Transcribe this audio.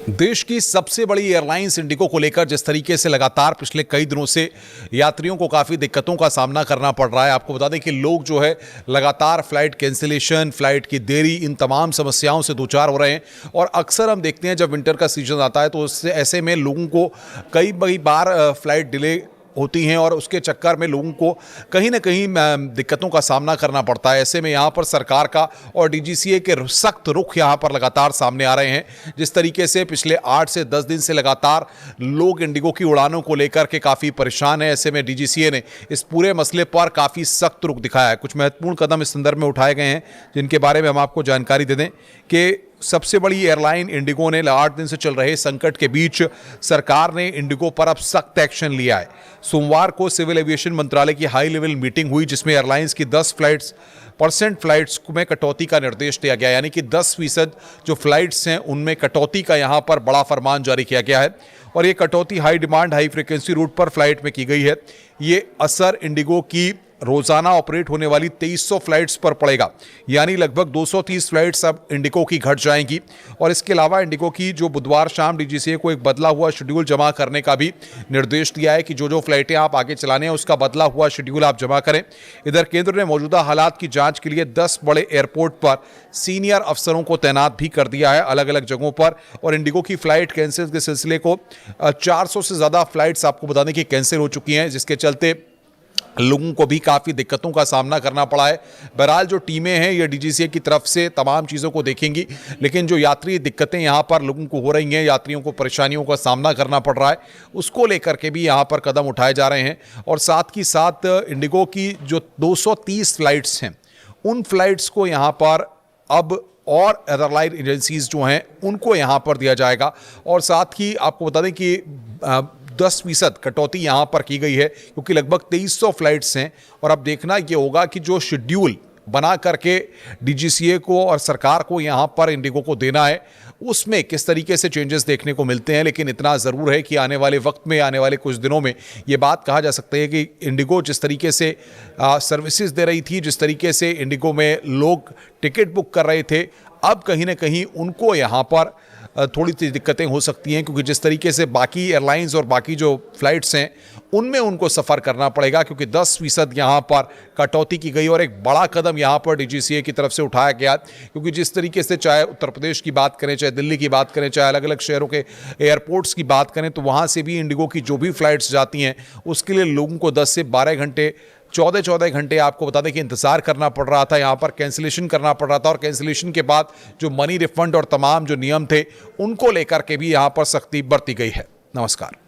देश की सबसे बड़ी एयरलाइंस इंडिगो को लेकर जिस तरीके से लगातार पिछले कई दिनों से यात्रियों को काफ़ी दिक्कतों का सामना करना पड़ रहा है। आपको बता दें कि लोग जो है लगातार फ्लाइट कैंसिलेशन, फ्लाइट की देरी, इन तमाम समस्याओं से दो चार हो रहे हैं। और अक्सर हम देखते हैं जब विंटर का सीजन आता है तो उससे ऐसे में लोगों को कई बार फ्लाइट डिले होती हैं और उसके चक्कर में लोगों को कहीं ना कहीं दिक्कतों का सामना करना पड़ता है। ऐसे में यहाँ पर सरकार का और डीजीसीए के सख्त रुख यहाँ पर लगातार सामने आ रहे हैं। जिस तरीके से पिछले 8 से 10 दिन से लगातार लोग इंडिगो की उड़ानों को लेकर के काफ़ी परेशान हैं। ऐसे में डीजीसीए ने इस पूरे मसले पर काफ़ी सख्त रुख दिखाया है। कुछ महत्वपूर्ण कदम इस संदर्भ में उठाए गए हैं जिनके बारे में हम आपको जानकारी दे दें कि सबसे बड़ी एयरलाइन इंडिगो ने 8 दिन से चल रहे संकट के बीच सरकार ने इंडिगो पर अब सख्त एक्शन लिया है। सोमवार को सिविल एविएशन मंत्रालय की हाई लेवल मीटिंग हुई जिसमें एयरलाइंस की 10% फ्लाइट्स में कटौती का निर्देश दिया गया, यानी कि 10% जो फ्लाइट्स हैं उनमें कटौती का यहां पर बड़ा फरमान जारी किया गया है। और ये कटौती high demand high frequency route पर फ्लाइट में की गई है। ये असर इंडिगो की रोजाना ऑपरेट होने वाली 2300 फ्लाइट्स पर पड़ेगा, यानी लगभग 230 फ्लाइट्स अब इंडिगो की घट जाएंगी। और इसके अलावा इंडिगो की जो बुधवार शाम डीजीसीए को एक बदला हुआ शेड्यूल जमा करने का भी निर्देश दिया है कि जो फ्लाइटें आप आगे चलाने हैं उसका बदला हुआ शेड्यूल आप जमा करें। इधर केंद्र ने मौजूदा हालात की जांच के लिए 10 बड़े एयरपोर्ट पर सीनियर अफसरों को तैनात भी कर दिया है अलग अलग जगहों पर। और इंडिगो की फ्लाइट कैंसिल के सिलसिले को 400 से ज़्यादा फ्लाइट्स आपको बताने की कैंसिल हो चुकी हैं, जिसके चलते लोगों को भी काफ़ी दिक्कतों का सामना करना पड़ा है। बहरहाल जो टीमें हैं ये डीजीसीए की तरफ से तमाम चीज़ों को देखेंगी, लेकिन जो यात्री दिक्कतें यहाँ पर लोगों को हो रही हैं, यात्रियों को परेशानियों का सामना करना पड़ रहा है, उसको लेकर के भी यहाँ पर कदम उठाए जा रहे हैं। और साथ ही साथ इंडिगो की जो 230 फ्लाइट्स हैं उन फ्लाइट्स को यहाँ पर अब और एयरलाइन एजेंसीज जो हैं उनको यहाँ पर दिया जाएगा। और साथ ही आपको बता दें कि 10% कटौती यहाँ पर की गई है क्योंकि लगभग 2300 फ्लाइट्स हैं। और अब देखना ये होगा कि जो शेड्यूल बना करके डीजीसीए को और सरकार को यहाँ पर इंडिगो को देना है उसमें किस तरीके से चेंजेस देखने को मिलते हैं। लेकिन इतना ज़रूर है कि आने वाले वक्त में, आने वाले कुछ दिनों में ये बात कहा जा सकता है कि इंडिगो जिस तरीके से सर्विसेज दे रही थी, जिस तरीके से इंडिगो में लोग टिकट बुक कर रहे थे, अब कहीं ना कहीं उनको यहाँ पर थोड़ी सी दिक्कतें हो सकती हैं क्योंकि जिस तरीके से बाकी एयरलाइंस और बाकी जो फ्लाइट्स हैं उनमें उनको सफ़र करना पड़ेगा क्योंकि 10% यहाँ पर कटौती की गई। और एक बड़ा कदम यहाँ पर डीजीसीए की तरफ से उठाया गया क्योंकि जिस तरीके से चाहे उत्तर प्रदेश की बात करें, चाहे दिल्ली की बात करें, चाहे अलग अलग शहरों के एयरपोर्ट्स की बात करें, तो वहाँ से भी इंडिगो की जो भी फ्लाइट्स जाती हैं उसके लिए लोगों को 10 से 12 घंटे 14 घंटे आपको बता दें कि इंतज़ार करना पड़ रहा था, यहाँ पर कैंसिलेशन करना पड़ रहा था। और कैंसिलेशन के बाद जो मनी रिफंड और तमाम जो नियम थे उनको लेकर के भी यहाँ पर सख्ती बरती गई है। नमस्कार।